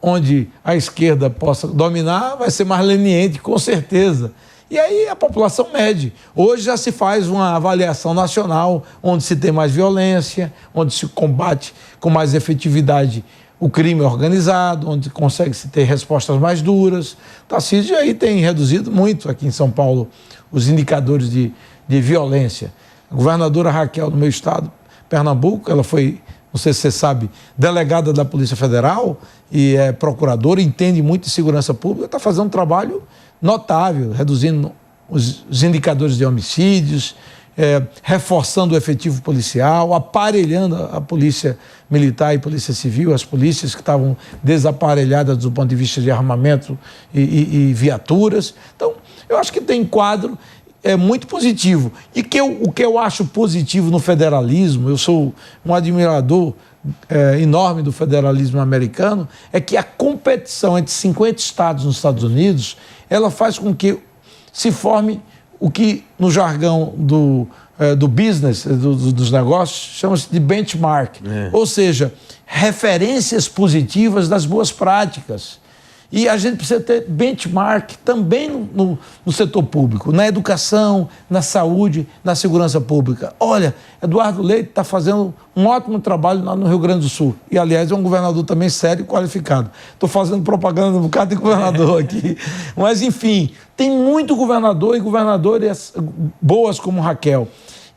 onde a esquerda possa dominar, vai ser mais leniente, com certeza. E aí a população mede. Hoje já se faz uma avaliação nacional, onde se tem mais violência, onde se combate com mais efetividade o crime organizado, onde consegue-se ter respostas mais duras. Tarcísio aí tem reduzido muito aqui em São Paulo os indicadores de violência. A governadora Raquel, no meu estado, Pernambuco, ela foi, não sei se você sabe, delegada da Polícia Federal e é procuradora, entende muito de segurança pública, está fazendo um trabalho notável, reduzindo os indicadores de homicídios, reforçando o efetivo policial, aparelhando a polícia militar e polícia civil, as polícias que estavam desaparelhadas do ponto de vista de armamento e viaturas. Então, eu acho que tem quadro muito positivo. E o que eu acho positivo no federalismo, eu sou um admirador enorme do federalismo americano, é que a competição entre 50 estados nos Estados Unidos, ela faz com que se forme o que no jargão do business, dos negócios, chama-se de benchmark. Ou seja, referências positivas das boas práticas. E a gente precisa ter benchmark também no setor público, na educação, na saúde, na segurança pública. Olha, Eduardo Leite está fazendo um ótimo trabalho lá no Rio Grande do Sul. E, aliás, é um governador também sério e qualificado. Estou fazendo propaganda de um bocado de governador aqui. Mas, enfim, tem muito governador e governadoras boas como Raquel.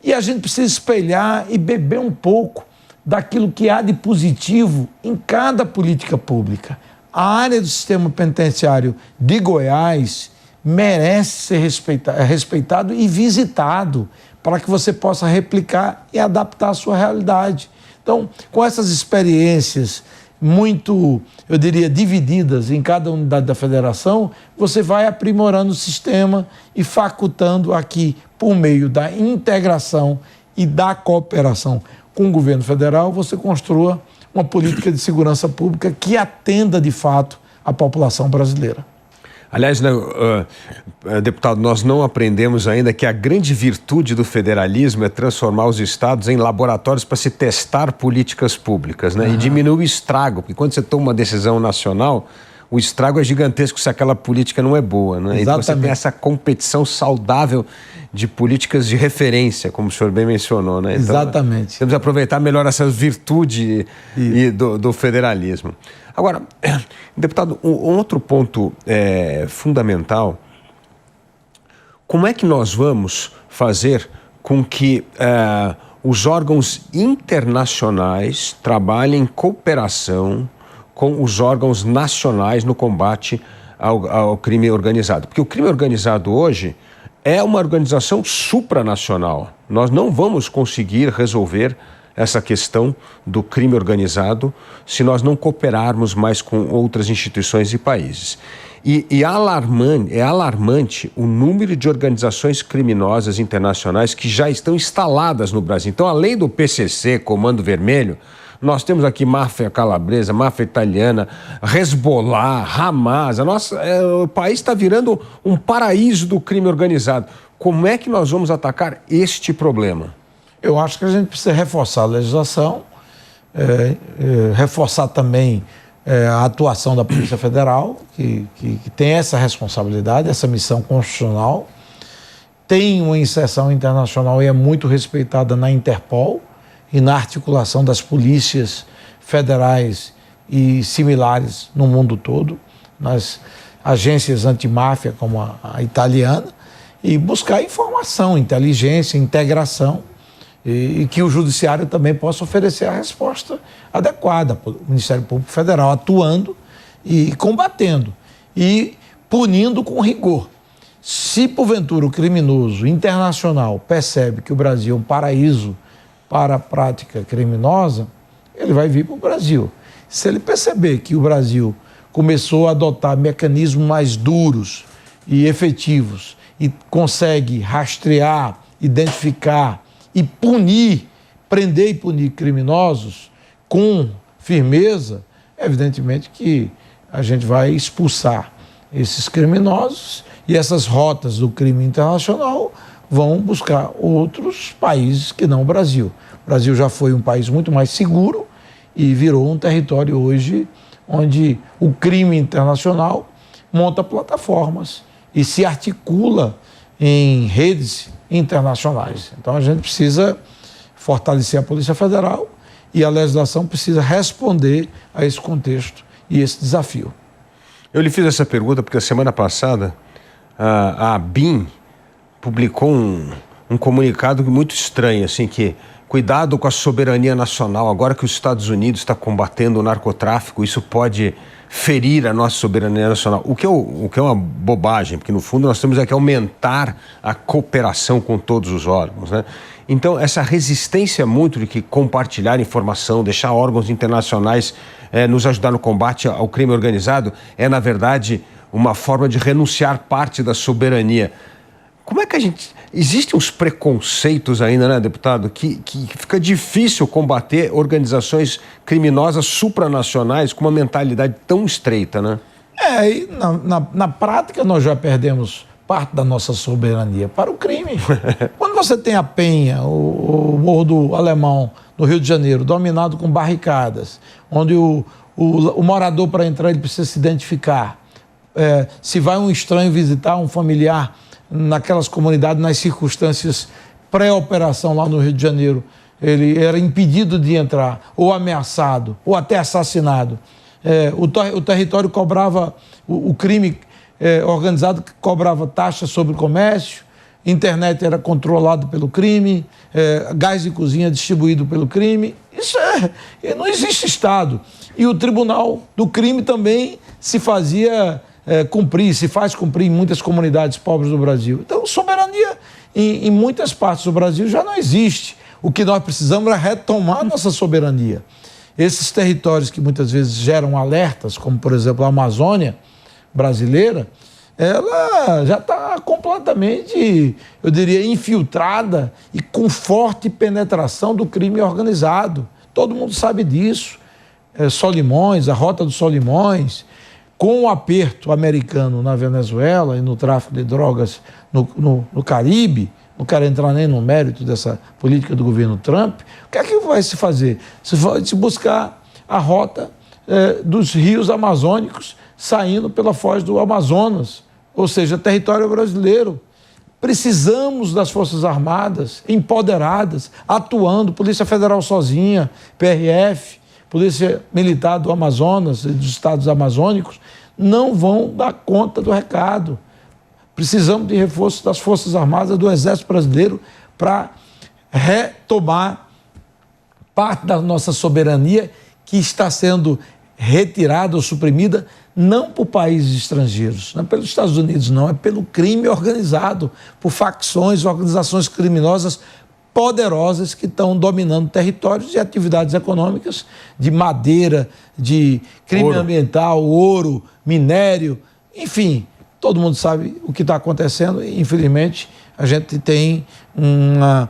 E a gente precisa espelhar e beber um pouco daquilo que há de positivo em cada política pública. A área do sistema penitenciário de Goiás merece ser respeitado e visitado para que você possa replicar e adaptar a sua realidade. Então, com essas experiências muito, eu diria, divididas em cada unidade da federação, você vai aprimorando o sistema e facultando aqui, por meio da integração e da cooperação com o governo federal, você construa uma política de segurança pública que atenda, de fato, a população brasileira. Aliás, deputado, nós não aprendemos ainda que a grande virtude do federalismo é transformar os estados em laboratórios para se testar políticas públicas, né? E diminuir o estrago, porque quando você toma uma decisão nacional, o estrago é gigantesco se aquela política não é boa, né? Então você tem essa competição saudável de políticas de referência, como o senhor bem mencionou, né? Então, exatamente. Temos que aproveitar melhor essa virtude do federalismo. Agora, deputado, um outro ponto fundamental, como é que nós vamos fazer com que os órgãos internacionais trabalhem em cooperação com os órgãos nacionais no combate ao crime organizado? Porque o crime organizado hoje é uma organização supranacional. Nós não vamos conseguir resolver essa questão do crime organizado se nós não cooperarmos mais com outras instituições e países. É alarmante o número de organizações criminosas internacionais que já estão instaladas no Brasil. Então, além do PCC, Comando Vermelho, nós temos aqui máfia calabresa, máfia italiana, Hezbollah, Hamas. O país está virando um paraíso do crime organizado. Como é que nós vamos atacar este problema? Eu acho que a gente precisa reforçar a legislação, reforçar também a atuação da Polícia Federal, que tem essa responsabilidade, essa missão constitucional. Tem uma inserção internacional e é muito respeitada na Interpol e na articulação das polícias federais e similares no mundo todo, nas agências antimáfia como a italiana, e buscar informação, inteligência, integração, e que o Judiciário também possa oferecer a resposta adequada, o Ministério Público Federal atuando e combatendo e punindo com rigor. Se, porventura, o criminoso internacional percebe que o Brasil é um paraíso para a prática criminosa, ele vai vir para o Brasil. Se ele perceber que o Brasil começou a adotar mecanismos mais duros e efetivos e consegue rastrear, identificar e punir, prender e punir criminosos com firmeza, evidentemente que a gente vai expulsar esses criminosos e essas rotas do crime internacional vão buscar outros países que não o Brasil. O Brasil já foi um país muito mais seguro e virou um território hoje onde o crime internacional monta plataformas e se articula em redes internacionais. Então a gente precisa fortalecer a Polícia Federal e a legislação precisa responder a esse contexto e esse desafio. Eu lhe fiz essa pergunta porque a semana passada a ABIN publicou um comunicado muito estranho, assim, que Cuidado com a soberania nacional. Agora que os Estados Unidos está combatendo o narcotráfico, isso pode ferir a nossa soberania nacional. O que é uma bobagem, porque no fundo nós temos é que aumentar a cooperação com todos os órgãos, né? Então, essa resistência muito de que compartilhar informação, deixar órgãos internacionais nos ajudar no combate ao crime organizado é, na verdade, uma forma de renunciar parte da soberania. Como é que a gente... Existem uns preconceitos ainda, né, deputado, que fica difícil combater organizações criminosas supranacionais com uma mentalidade tão estreita, né? E na prática nós já perdemos parte da nossa soberania para o crime. Quando você tem a Penha, o Morro do Alemão, no Rio de Janeiro, dominado com barricadas, onde o morador, para entrar, ele precisa se identificar. Se vai um estranho visitar um familiar naquelas comunidades, nas circunstâncias pré-operação lá no Rio de Janeiro, ele era impedido de entrar, ou ameaçado, ou até assassinado. O território cobrava, o crime organizado cobrava taxa sobre o comércio, internet era controlado pelo crime, gás de cozinha distribuído pelo crime. Isso não existe Estado. E o tribunal do crime também se fazia se faz cumprir em muitas comunidades pobres do Brasil. Então, soberania em muitas partes do Brasil já não existe. O que nós precisamos é retomar nossa soberania. Esses territórios que muitas vezes geram alertas, como, por exemplo, a Amazônia brasileira, ela já está completamente, eu diria, infiltrada e com forte penetração do crime organizado. Todo mundo sabe disso. Solimões, a Rota dos Solimões, com o aperto americano na Venezuela e no tráfico de drogas no Caribe. Não quero entrar nem no mérito dessa política do governo Trump. O que é que vai se fazer? Se vai se buscar a rota dos rios amazônicos saindo pela foz do Amazonas, ou seja, território brasileiro. Precisamos das Forças Armadas empoderadas, atuando, Polícia Federal sozinha, PRF, Polícia Militar do Amazonas e dos estados amazônicos, não vão dar conta do recado. Precisamos de reforço das Forças Armadas, do Exército Brasileiro, para retomar parte da nossa soberania que está sendo retirada ou suprimida, não por países estrangeiros, não é pelos Estados Unidos, não, é pelo crime organizado, por facções, organizações criminosas poderosas que estão dominando territórios e atividades econômicas de madeira, de crime ambiental, ouro, minério, enfim, todo mundo sabe o que está acontecendo e, infelizmente, a gente tem uma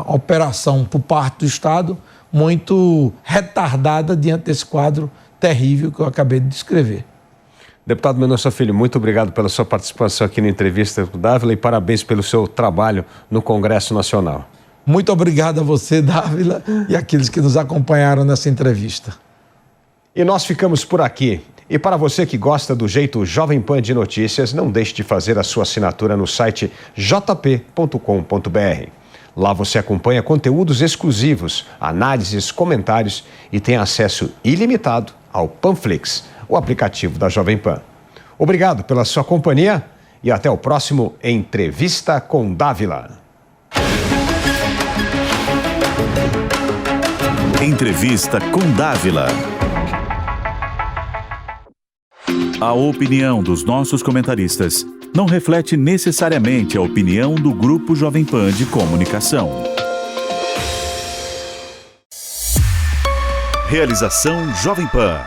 operação por parte do Estado muito retardada diante desse quadro terrível que eu acabei de descrever. Deputado Mendonça Filho, muito obrigado pela sua participação aqui na entrevista com o Dávila e parabéns pelo seu trabalho no Congresso Nacional. Muito obrigado a você, Dávila, e aqueles que nos acompanharam nessa entrevista. E nós ficamos por aqui. E para você que gosta do jeito Jovem Pan de notícias, não deixe de fazer a sua assinatura no site jp.com.br. Lá você acompanha conteúdos exclusivos, análises, comentários e tem acesso ilimitado ao Panflix, o aplicativo da Jovem Pan. Obrigado pela sua companhia e até o próximo Entrevista com Dávila. Entrevista com Dávila. A opinião dos nossos comentaristas não reflete necessariamente a opinião do Grupo Jovem Pan de Comunicação. Realização Jovem Pan.